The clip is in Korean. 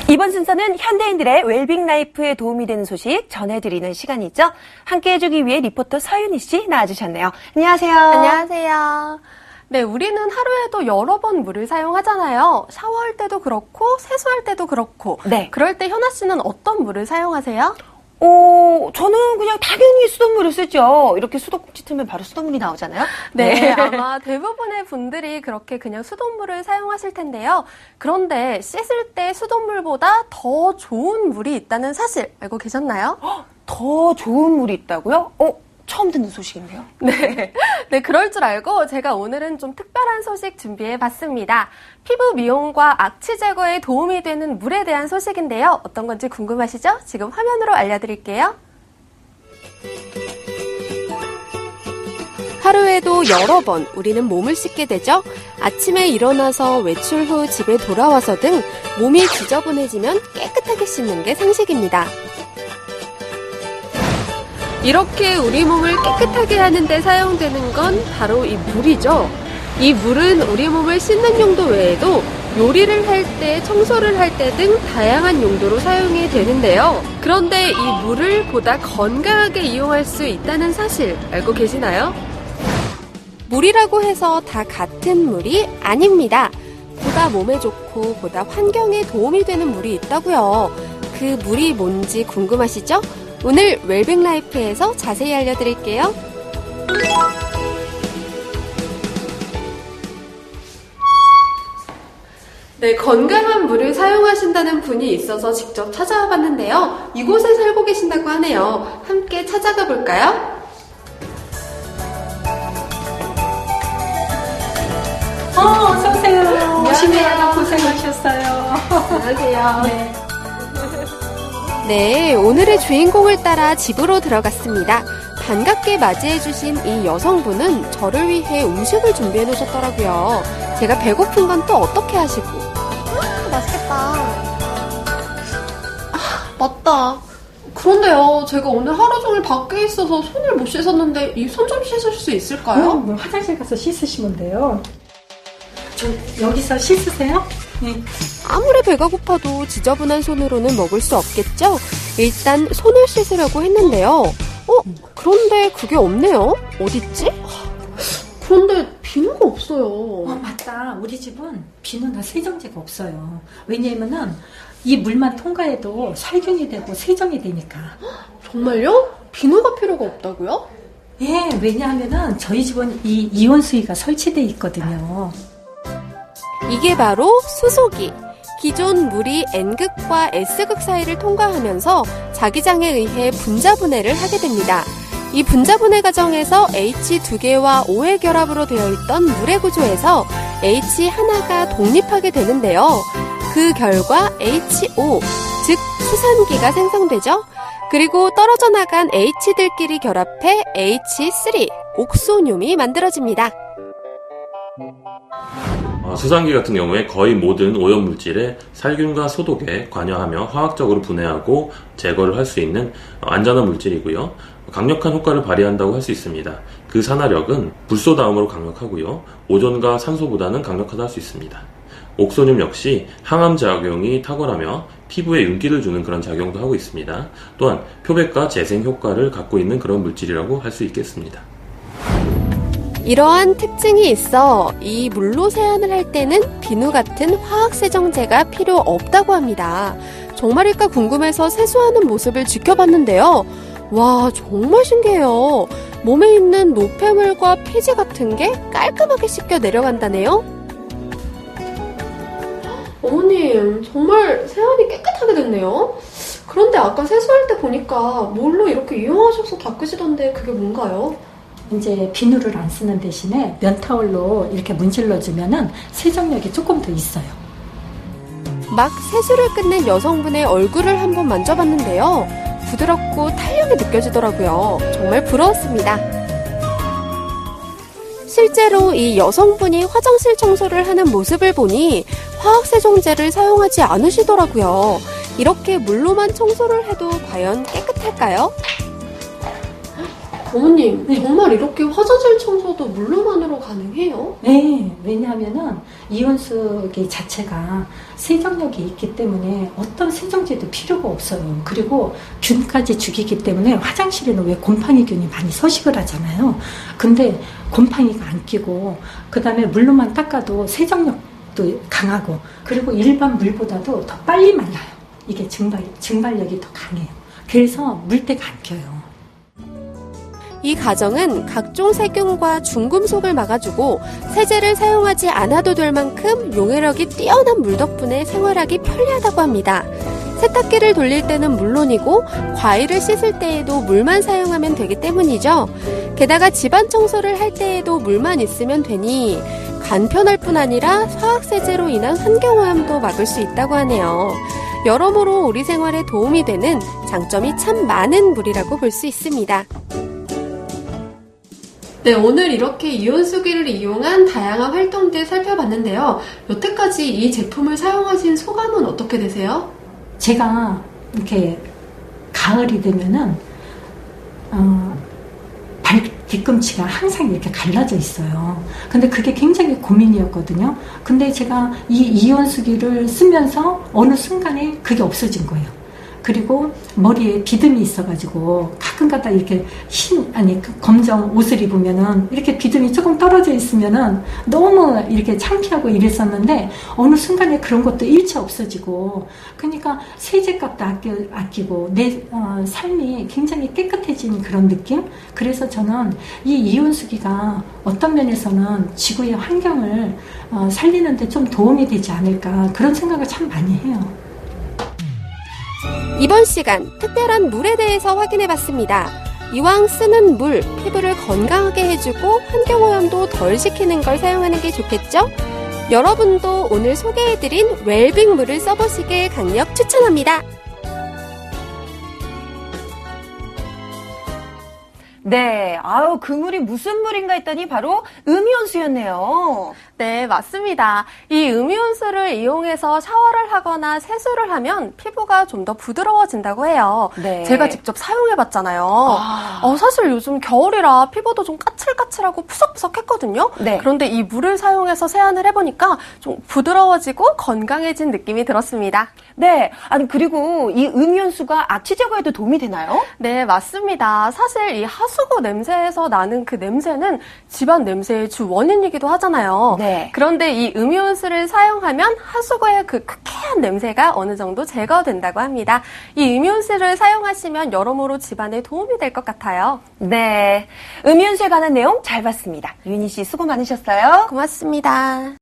이번 순서는 현대인들의 웰빙 라이프에 도움이 되는 소식 전해드리는 시간이죠. 함께 해주기 위해 리포터 서윤희 씨 나와주셨네요. 안녕하세요. 안녕하세요. 네, 우리는 하루에도 여러 번 물을 사용하잖아요. 샤워할 때도 그렇고 세수할 때도 그렇고. 네. 그럴 때 현아 씨는 어떤 물을 사용하세요? 저는 그냥 당연히 수돗물을 쓰죠. 이렇게 수도꼭지 틀면 바로 수돗물이 나오잖아요. 네, 아마 대부분의 분들이 그렇게 그냥 수돗물을 사용하실 텐데요. 그런데 씻을 때 수돗물보다 더 좋은 물이 있다는 사실 알고 계셨나요? 더 좋은 물이 있다고요? 처음 듣는 소식인데요. 네, 그럴 줄 알고 제가 오늘은 좀 특별한 소식 준비해봤습니다. 피부 미용과 악취 제거에 도움이 되는 물에 대한 소식인데요. 어떤 건지 궁금하시죠? 지금 화면으로 알려드릴게요. 하루에도 여러 번 우리는 몸을 씻게 되죠. 아침에 일어나서 외출 후 집에 돌아와서 등 몸이 지저분해지면 깨끗하게 씻는 게 상식입니다. 이렇게 우리 몸을 깨끗하게 하는 데 사용되는 건 바로 이 물이죠. 이 물은 우리 몸을 씻는 용도 외에도 요리를 할 때, 청소를 할 때 등 다양한 용도로 사용이 되는데요. 그런데 이 물을 보다 건강하게 이용할 수 있다는 사실 알고 계시나요? 물이라고 해서 다 같은 물이 아닙니다. 보다 몸에 좋고 보다 환경에 도움이 되는 물이 있다고요. 그 물이 뭔지 궁금하시죠? 오늘 웰빙 라이프에서 자세히 알려드릴게요. 네, 건강한 물을 사용하신다는 분이 있어서 직접 찾아와 봤는데요. 이곳에 살고 계신다고 하네요. 함께 찾아가 볼까요? 어서오세요. 안녕하세요. 고생하셨어요. 안녕하세요. 네. 네, 오늘의 주인공을 따라 집으로 들어갔습니다. 반갑게 맞이해주신 이 여성분은 저를 위해 음식을 준비해 놓으셨더라고요. 제가 배고픈 건 또 어떻게 하시고? 맛있겠다. 맞다. 그런데요, 제가 오늘 하루 종일 밖에 있어서 손을 못 씻었는데 이 손 좀 씻을 수 있을까요? 화장실 가서 씻으시면 돼요. 저 여기서 씻으세요? 네. 아무리 배가 고파도 지저분한 손으로는 먹을 수 없겠죠? 일단 손을 씻으려고 했는데요. 그런데 그게 없네요. 어딨지? 그런데 비누가 없어요. 맞다. 우리 집은 비누나 세정제가 없어요. 왜냐면은 이 물만 통과해도 살균이 되고 세정이 되니까. 정말요? 비누가 필요가 없다고요? 예, 왜냐하면은 저희 집은 이 이온 수위가 설치되어 있거든요. 이게 바로 수소기. 기존 물이 N극과 S극 사이를 통과하면서 자기장에 의해 분자분해를 하게 됩니다. 이 분자분해 과정에서 H 2개와 O의 결합으로 되어 있던 물의 구조에서 H 하나가 독립하게 되는데요. 그 결과 HO, 즉 수산기가 생성되죠. 그리고 떨어져 나간 H들끼리 결합해 H3, 옥소뇽이 만들어집니다. 수산기 같은 경우에 거의 모든 오염물질에 살균과 소독에 관여하며 화학적으로 분해하고 제거를 할 수 있는 안전한 물질이고요. 강력한 효과를 발휘한다고 할 수 있습니다. 그 산화력은 불소다음으로 강력하고요. 오존과 산소보다는 강력하다 할 수 있습니다. 옥소뇽 역시 항암 작용이 탁월하며 피부에 윤기를 주는 그런 작용도 하고 있습니다. 또한 표백과 재생 효과를 갖고 있는 그런 물질이라고 할 수 있겠습니다. 이러한 특징이 있어 이 물로 세안을 할 때는 비누 같은 화학세정제가 필요 없다고 합니다. 정말일까 궁금해서 세수하는 모습을 지켜봤는데요. 와, 정말 신기해요. 몸에 있는 노폐물과 피지 같은 게 깔끔하게 씻겨 내려간다네요. 어머님, 정말 세안이 깨끗하게 됐네요. 그런데 아까 세수할 때 보니까 물로 이렇게 이용하셔서 닦으시던데 그게 뭔가요? 이제 비누를 안 쓰는 대신에 면타올로 이렇게 문질러주면은 세정력이 조금 더 있어요. 막 세수를 끝낸 여성분의 얼굴을 한번 만져봤는데요. 부드럽고 탄력이 느껴지더라고요. 정말 부러웠습니다. 실제로 이 여성분이 화장실 청소를 하는 모습을 보니 화학세정제를 사용하지 않으시더라고요. 이렇게 물로만 청소를 해도 과연 깨끗할까요? 어머님, 정말 이렇게 화장실 청소도 물로만으로 가능해요? 네, 왜냐하면은 이온수기 자체가 세정력이 있기 때문에 어떤 세정제도 필요가 없어요. 그리고 균까지 죽이기 때문에 화장실에는 왜 곰팡이균이 많이 서식을 하잖아요. 근데 곰팡이가 안 끼고 그 다음에 물로만 닦아도 세정력도 강하고 그리고 일반 물보다도 더 빨리 말라요. 이게 증발력이 더 강해요. 그래서 물때가 안 껴요. 이 가정은 각종 세균과 중금속을 막아주고 세제를 사용하지 않아도 될 만큼 용해력이 뛰어난 물 덕분에 생활하기 편리하다고 합니다. 세탁기를 돌릴 때는 물론이고 과일을 씻을 때에도 물만 사용하면 되기 때문이죠. 게다가 집안 청소를 할 때에도 물만 있으면 되니 간편할 뿐 아니라 화학세제로 인한 환경오염도 막을 수 있다고 하네요. 여러모로 우리 생활에 도움이 되는 장점이 참 많은 물이라고 볼 수 있습니다. 네, 오늘 이렇게 이온수기를 이용한 다양한 활동들 살펴봤는데요. 여태까지 이 제품을 사용하신 소감은 어떻게 되세요? 제가 이렇게 가을이 되면은 뒤꿈치가 항상 이렇게 갈라져 있어요. 근데 그게 굉장히 고민이었거든요. 근데 제가 이 이온수기를 쓰면서 어느 순간에 그게 없어진 거예요. 그리고 머리에 비듬이 있어가지고 가끔가다 이렇게 검정 옷을 입으면은 이렇게 비듬이 조금 떨어져 있으면은 너무 이렇게 창피하고 이랬었는데 어느 순간에 그런 것도 일체 없어지고 그러니까 세제값도 아끼고 내 삶이 굉장히 깨끗해진 그런 느낌? 그래서 저는 이 이온수기가 어떤 면에서는 지구의 환경을 살리는데 좀 도움이 되지 않을까 그런 생각을 참 많이 해요. 이번 시간 특별한 물에 대해서 확인해봤습니다. 이왕 쓰는 물, 피부를 건강하게 해주고 환경오염도 덜 시키는 걸 사용하는 게 좋겠죠? 여러분도 오늘 소개해드린 웰빙 물을 써보시길 강력 추천합니다. 네, 아유, 그 물이 무슨 물인가 했더니 바로 음이온수였네요. 네, 맞습니다. 이 음이온수를 이용해서 샤워를 하거나 세수를 하면 피부가 좀 더 부드러워진다고 해요. 네. 제가 직접 사용해봤잖아요. 사실 요즘 겨울이라 피부도 좀 까칠까칠하고 푸석푸석했거든요. 네. 그런데 이 물을 사용해서 세안을 해보니까 좀 부드러워지고 건강해진 느낌이 들었습니다. 네, 아니 그리고 이 음이온수가 악취 제거에도 도움이 되나요? 네, 맞습니다. 사실 이 하수구 냄새에서 나는 그 냄새는 집안 냄새의 주 원인이기도 하잖아요. 네. 그런데 이 음이온수를 사용하면 하수구의 그 쾌쾌한 냄새가 어느 정도 제거된다고 합니다. 이 음이온수를 사용하시면 여러모로 집안에 도움이 될 것 같아요. 네, 음이온수에 관한 내용 잘 봤습니다. 윤희 씨 수고 많으셨어요. 고맙습니다.